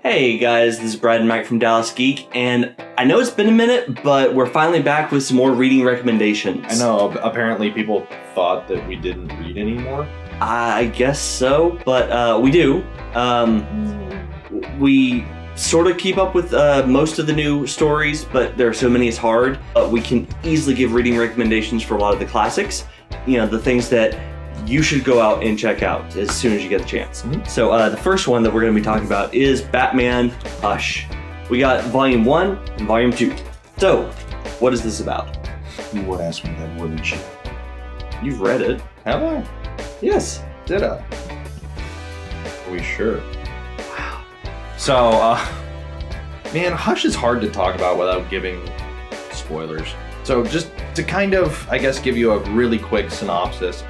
Hey guys, this is Brad and Mike from Dallas Geek, and I know it's been a minute, but we're finally back with some more reading recommendations. I know, apparently people thought that we didn't read anymore. I guess so, but we do. We sort of keep up with most of the new stories, but there are so many it's hard. We can easily give reading recommendations for a lot of the classics, the things that you should go out and check out as soon as you get the chance. Mm-hmm. So the first one that we're going to be talking about is Batman Hush. We got Volume 1 and Volume 2. So, what is this about? You would ask me that, wouldn't you? You've read it. Have I? Yes. Did I? Are we sure? Wow. So, man, Hush is hard to talk about without giving spoilers. So just to kind of, I guess, give you a really quick synopsis.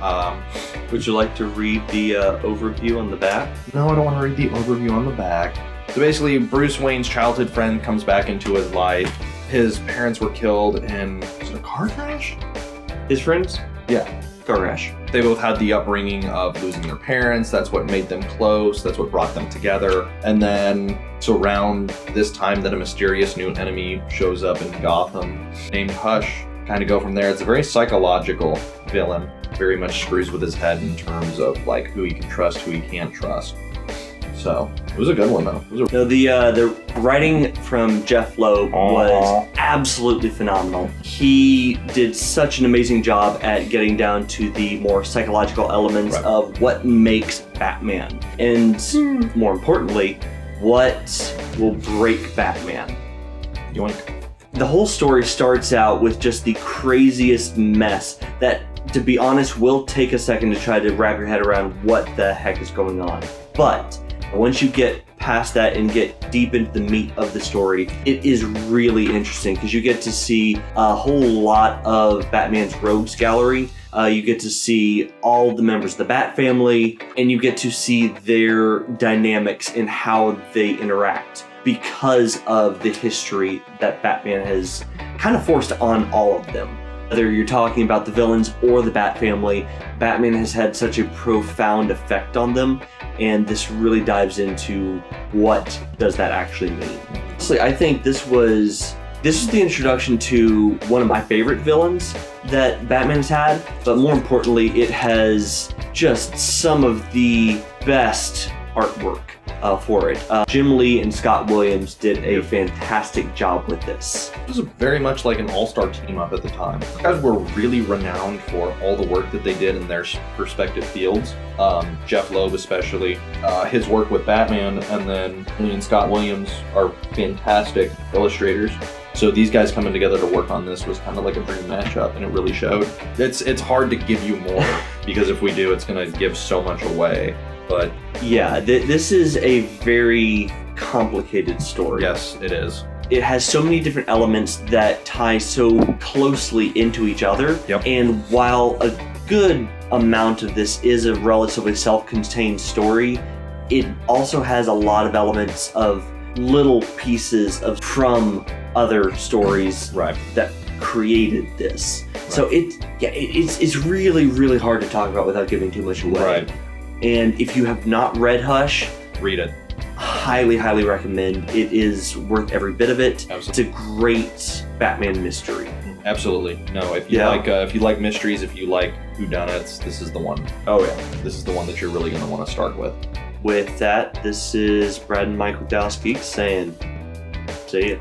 Would you like to read the overview on the back? No, I don't want to read the overview on the back. So basically, Bruce Wayne's childhood friend comes back into his life. His parents were killed in, was it a car crash? His friends? Yeah. Car crash. They both had the upbringing of losing their parents. That's what made them close. That's what brought them together. And then, so around this time that a mysterious new enemy shows up in Gotham named Hush, kind of go from there. It's a very psychological villain. Very much screws with his head in terms of like who he can trust, who he can't trust. So it was a good one though. The writing from Jeph Loeb was absolutely phenomenal. He did such an amazing job at getting down to the more psychological elements of what makes Batman, and more importantly, what will break Batman. Yoink. The whole story starts out with just the craziest mess that, to be honest, will take a second to try to wrap your head around what the heck is going on. But once you get past that and get deep into the meat of the story, it is really interesting because you get to see a whole lot of Batman's rogues gallery. You get to see all the members of the Bat family, and you get to see their dynamics and how they interact because of the history that Batman has kind of forced on all of them. Whether you're talking about the villains or the Bat family, Batman has had such a profound effect on them, and this really dives into what does that actually mean. Honestly, I think this was the introduction to one of my favorite villains that Batman's had, but more importantly, it has just some of the best artwork for it. Jim Lee and Scott Williams did a fantastic job with this. It was very much like an all-star team up at the time. These guys were really renowned for all the work that they did in their respective fields. Jeph Loeb especially, his work with Batman, and then Lee and Scott Williams are fantastic illustrators. So these guys coming together to work on this was kind of like a dream matchup, and it really showed. It's hard to give you more because if we do, it's going to give so much away. But yeah, this is a very complicated story. Yes, it is. It has so many different elements that tie so closely into each other. Yep. And while a good amount of this is a relatively self-contained story, it also has a lot of elements of little pieces from other stories that created this. Right. So it's really, really hard to talk about without giving too much away. Right. And if you have not read Hush, read it. Highly, highly recommend. It is worth every bit of it. Absolutely. It's a great Batman mystery. Absolutely. No, if you like mysteries, if you like whodunits, this is the one. Oh yeah. This is the one that you're really going to want to start with. With that, this is Brad and Mike with Dallas Geek saying, see ya.